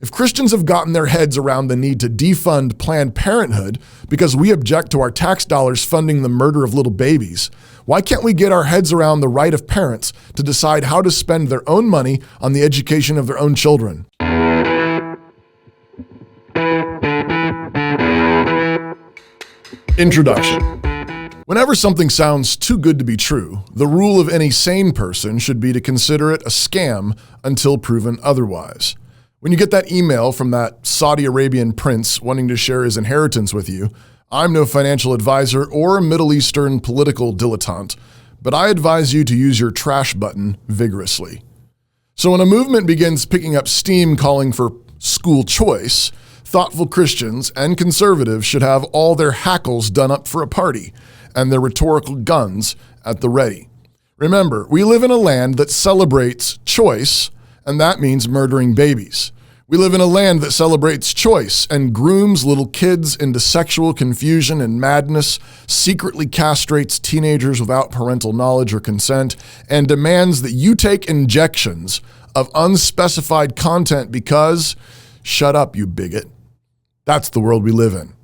If Christians have gotten their heads around the need to defund Planned Parenthood because we object to our tax dollars funding the murder of little babies, why can't we get our heads around the right of parents to decide how to spend their own money on the education of their own children? Introduction. Whenever something sounds too good to be true, the rule of any sane person should be to consider it a scam until proven otherwise. When you get that email from that Saudi Arabian prince wanting to share his inheritance with you, I'm no financial advisor or a Middle Eastern political dilettante, but I advise you to use your trash button vigorously. So when a movement begins picking up steam calling for school choice, thoughtful Christians and conservatives should have all their hackles done up for a party and their rhetorical guns at the ready. Remember, we live in a land that celebrates choice, and that means murdering babies. We live in a land that celebrates choice and grooms little kids into sexual confusion and madness, secretly castrates teenagers without parental knowledge or consent, and demands that you take injections of unspecified content because, shut up, you bigot. That's the world we live in.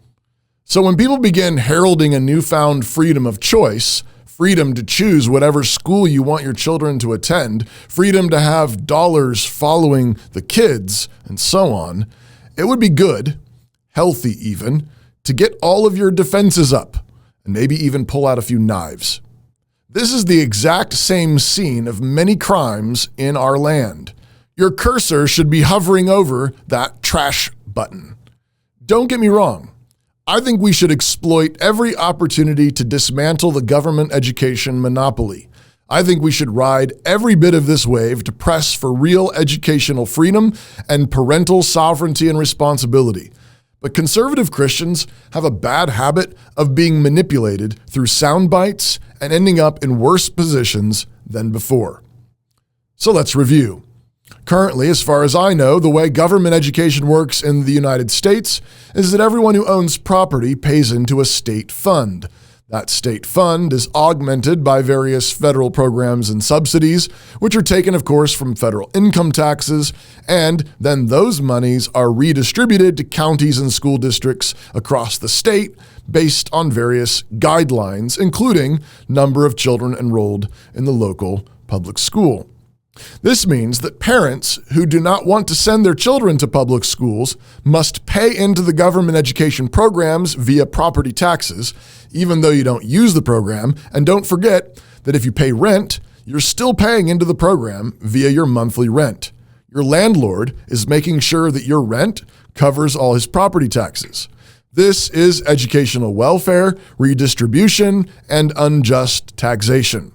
So when people begin heralding a newfound freedom of choice, freedom to choose whatever school you want your children to attend, freedom to have dollars following the kids, and so on, it would be good, healthy even, to get all of your defenses up and maybe even pull out a few knives. This is the exact same scene of many crimes in our land. Your cursor should be hovering over that trash button. Don't get me wrong. I think we should exploit every opportunity to dismantle the government education monopoly. I think we should ride every bit of this wave to press for real educational freedom and parental sovereignty and responsibility. But conservative Christians have a bad habit of being manipulated through sound bites and ending up in worse positions than before. So let's review. Currently, as far as I know, the way government education works in the United States is that everyone who owns property pays into a state fund. That state fund is augmented by various federal programs and subsidies, which are taken, of course, from federal income taxes, and then those monies are redistributed to counties and school districts across the state based on various guidelines, including number of children enrolled in the local public school. This means that parents who do not want to send their children to public schools must pay into the government education programs via property taxes, even though you don't use the program. And don't forget that if you pay rent, you're still paying into the program via your monthly rent. Your landlord is making sure that your rent covers all his property taxes. This is educational welfare, redistribution, and unjust taxation.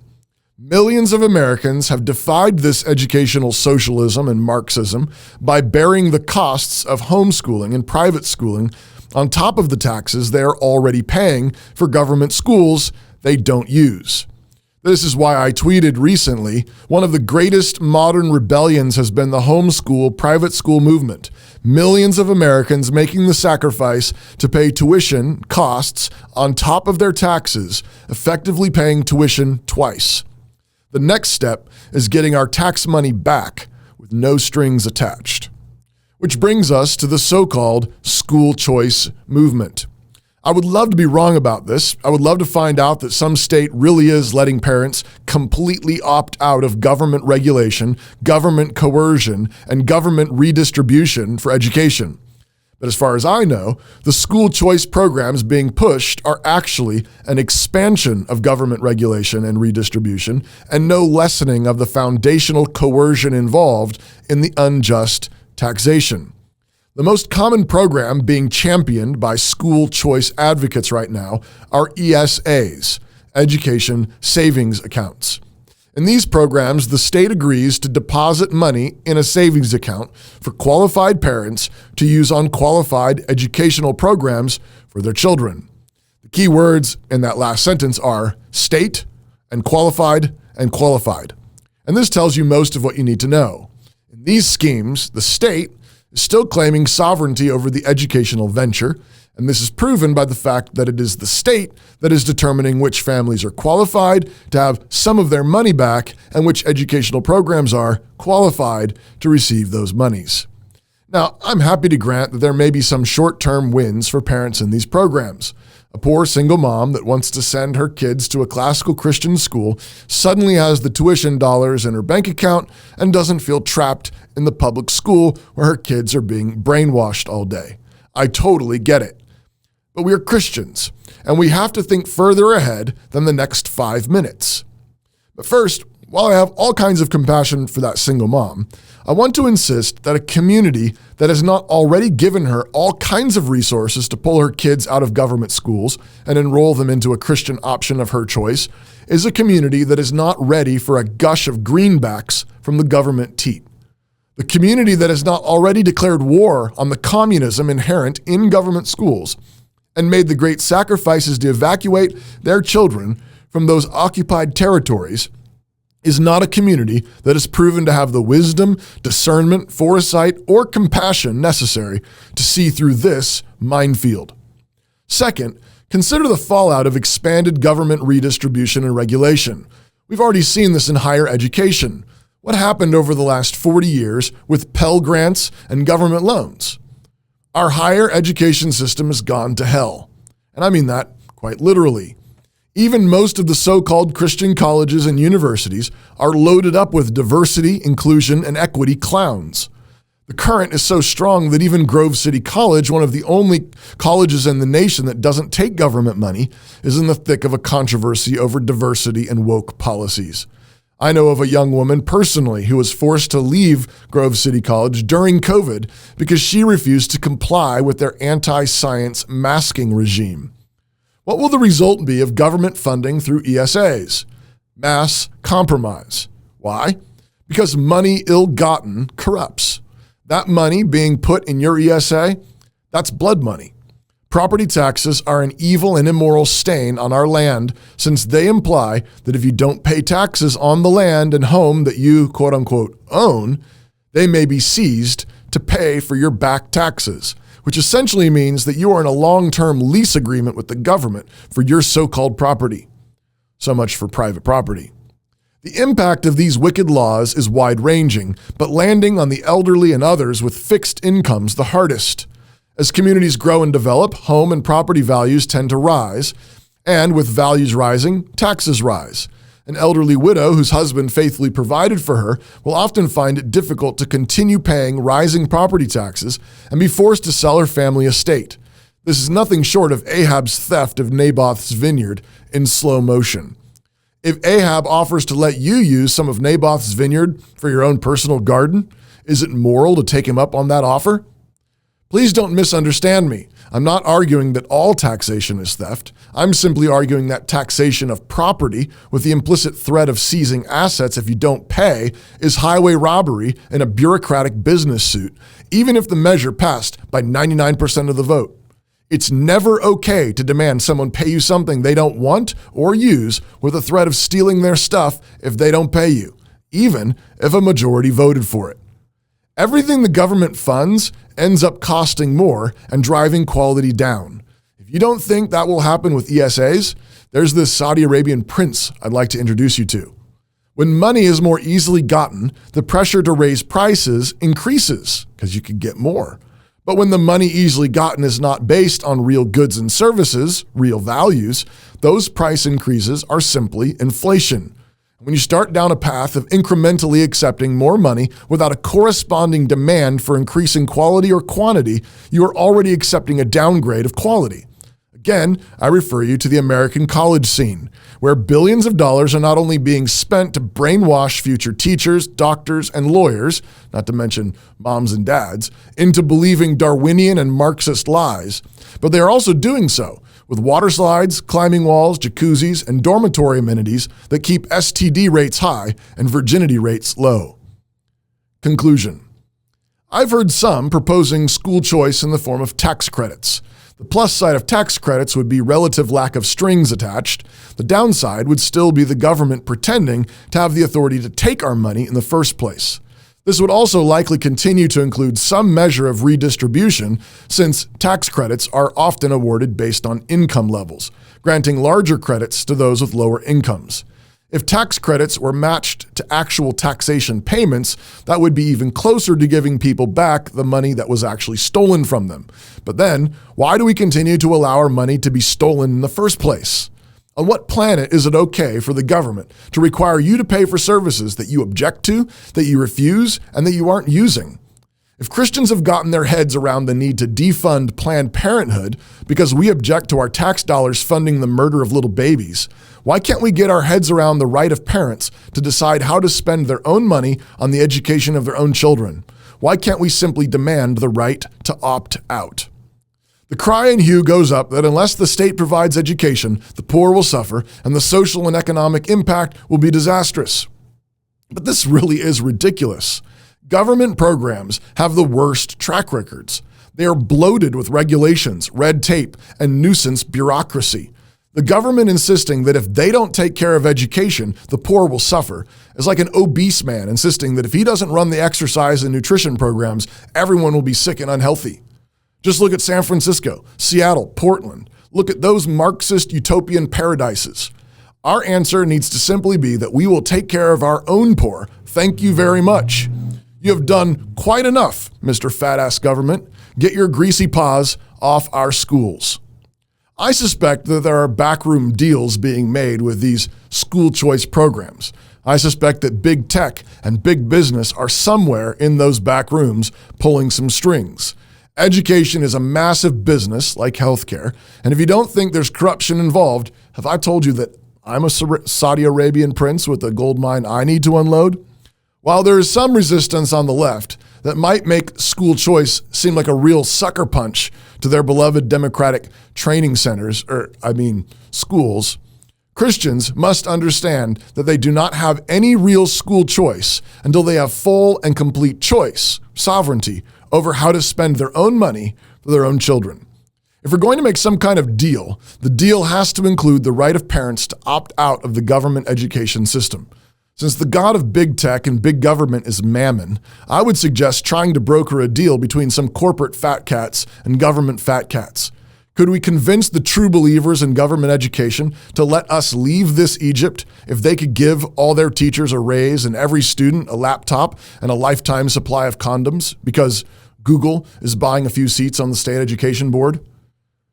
Millions of Americans have defied this educational socialism and Marxism by bearing the costs of homeschooling and private schooling on top of the taxes they are already paying for government schools they don't use. This is why I tweeted recently, one of the greatest modern rebellions has been the homeschool private school movement. Millions of Americans making the sacrifice to pay tuition costs on top of their taxes, effectively paying tuition twice. The next step is getting our tax money back with no strings attached. Which brings us to the so-called school choice movement. I would love to be wrong about this. I would love to find out that some state really is letting parents completely opt out of government regulation, government coercion, and government redistribution for education. But as far as I know, the school choice programs being pushed are actually an expansion of government regulation and redistribution and no lessening of the foundational coercion involved in the unjust taxation. The most common program being championed by school choice advocates right now are ESAs, Education Savings Accounts. In these programs, the state agrees to deposit money in a savings account for qualified parents to use on qualified educational programs for their children. The key words in that last sentence are state and qualified and qualified. And this tells you most of what you need to know. In these schemes, the state is still claiming sovereignty over the educational venture, and this is proven by the fact that it is the state that is determining which families are qualified to have some of their money back and which educational programs are qualified to receive those monies. Now, I'm happy to grant that there may be some short-term wins for parents in these programs. A poor single mom that wants to send her kids to a classical Christian school suddenly has the tuition dollars in her bank account and doesn't feel trapped in the public school where her kids are being brainwashed all day. I totally get it. But we are Christians, and we have to think further ahead than the next 5 minutes. But first, while I have all kinds of compassion for that single mom, I want to insist that a community that has not already given her all kinds of resources to pull her kids out of government schools and enroll them into a Christian option of her choice is a community that is not ready for a gush of greenbacks from the government teat. The community that has not already declared war on the communism inherent in government schools and made the great sacrifices to evacuate their children from those occupied territories is not a community that has proven to have the wisdom, discernment, foresight, or compassion necessary to see through this minefield. Second, consider the fallout of expanded government redistribution and regulation. We've already seen this in higher education. What happened over the last 40 years with Pell Grants and government loans? Our higher education system has gone to hell. And I mean that quite literally. Even most of the so-called Christian colleges and universities are loaded up with diversity, inclusion, and equity clowns. The current is so strong that even Grove City College, one of the only colleges in the nation that doesn't take government money, is in the thick of a controversy over diversity and woke policies. I know of a young woman personally who was forced to leave Grove City College during COVID because she refused to comply with their anti-science masking regime. What will the result be of government funding through ESAs? Mass compromise. Why? Because money ill-gotten corrupts. That money being put in your ESA, that's blood money. Property taxes are an evil and immoral stain on our land since they imply that if you don't pay taxes on the land and home that you, quote unquote, own, they may be seized to pay for your back taxes, which essentially means that you are in a long-term lease agreement with the government for your so-called property. So much for private property. The impact of these wicked laws is wide-ranging, but landing on the elderly and others with fixed incomes the hardest. As communities grow and develop, home and property values tend to rise, and with values rising, taxes rise. An elderly widow whose husband faithfully provided for her will often find it difficult to continue paying rising property taxes and be forced to sell her family estate. This is nothing short of Ahab's theft of Naboth's vineyard in slow motion. If Ahab offers to let you use some of Naboth's vineyard for your own personal garden, is it moral to take him up on that offer? Please don't misunderstand me. I'm not arguing that all taxation is theft. I'm simply arguing that taxation of property with the implicit threat of seizing assets if you don't pay is highway robbery in a bureaucratic business suit, even if the measure passed by 99% of the vote. It's never okay to demand someone pay you something they don't want or use with a threat of stealing their stuff if they don't pay you, even if a majority voted for it. Everything the government funds ends up costing more and driving quality down. If you don't think that will happen with ESAs, there's this Saudi Arabian prince I'd like to introduce you to. When money is more easily gotten, the pressure to raise prices increases because you can get more. But when the money easily gotten is not based on real goods and services, real values, those price increases are simply inflation. When you start down a path of incrementally accepting more money without a corresponding demand for increasing quality or quantity, you are already accepting a downgrade of quality. Again, I refer you to the American college scene, where billions of dollars are not only being spent to brainwash future teachers, doctors, and lawyers, not to mention moms and dads, into believing Darwinian and Marxist lies, but they are also doing so with water slides, climbing walls, jacuzzis, and dormitory amenities that keep STD rates high and virginity rates low. Conclusion. I've heard some proposing school choice in the form of tax credits. The plus side of tax credits would be relative lack of strings attached. The downside would still be the government pretending to have the authority to take our money in the first place. This would also likely continue to include some measure of redistribution, since tax credits are often awarded based on income levels, granting larger credits to those with lower incomes. If tax credits were matched to actual taxation payments, that would be even closer to giving people back the money that was actually stolen from them. But then, why do we continue to allow our money to be stolen in the first place? On what planet is it okay for the government to require you to pay for services that you object to, that you refuse, and that you aren't using? If Christians have gotten their heads around the need to defund Planned Parenthood because we object to our tax dollars funding the murder of little babies, why can't we get our heads around the right of parents to decide how to spend their own money on the education of their own children? Why can't we simply demand the right to opt out? The cry and hue goes up that unless the state provides education, the poor will suffer and the social and economic impact will be disastrous. But this really is ridiculous. Government programs have the worst track records. They are bloated with regulations, red tape, and nuisance bureaucracy. The government insisting that if they don't take care of education, the poor will suffer is like an obese man insisting that if he doesn't run the exercise and nutrition programs, everyone will be sick and unhealthy. Just look at San Francisco, Seattle, Portland. Look at those Marxist utopian paradises. Our answer needs to simply be that we will take care of our own poor. Thank you very much. You have done quite enough, Mr. Fat-Ass Government. Get your greasy paws off our schools. I suspect that there are backroom deals being made with these school choice programs. I suspect that big tech and big business are somewhere in those back rooms pulling some strings. Education is a massive business like healthcare, and if you don't think there's corruption involved, have I told you that I'm a Saudi Arabian prince with a gold mine I need to unload? While there is some resistance on the left that might make school choice seem like a real sucker punch to their beloved democratic training centers, schools, Christians must understand that they do not have any real school choice until they have full and complete choice, sovereignty, over how to spend their own money for their own children. If we're going to make some kind of deal, the deal has to include the right of parents to opt out of the government education system. Since the god of big tech and big government is mammon, I would suggest trying to broker a deal between some corporate fat cats and government fat cats. Could we convince the true believers in government education to let us leave this Egypt if they could give all their teachers a raise and every student a laptop and a lifetime supply of condoms because Google is buying a few seats on the state education board?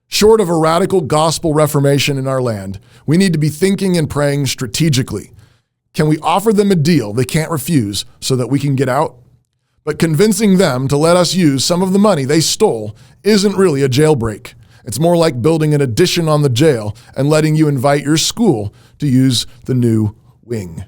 Short of a radical gospel reformation in our land, we need to be thinking and praying strategically. Can we offer them a deal they can't refuse so that we can get out? But convincing them to let us use some of the money they stole isn't really a jailbreak. It's more like building an addition on the jail and letting you invite your school to use the new wing.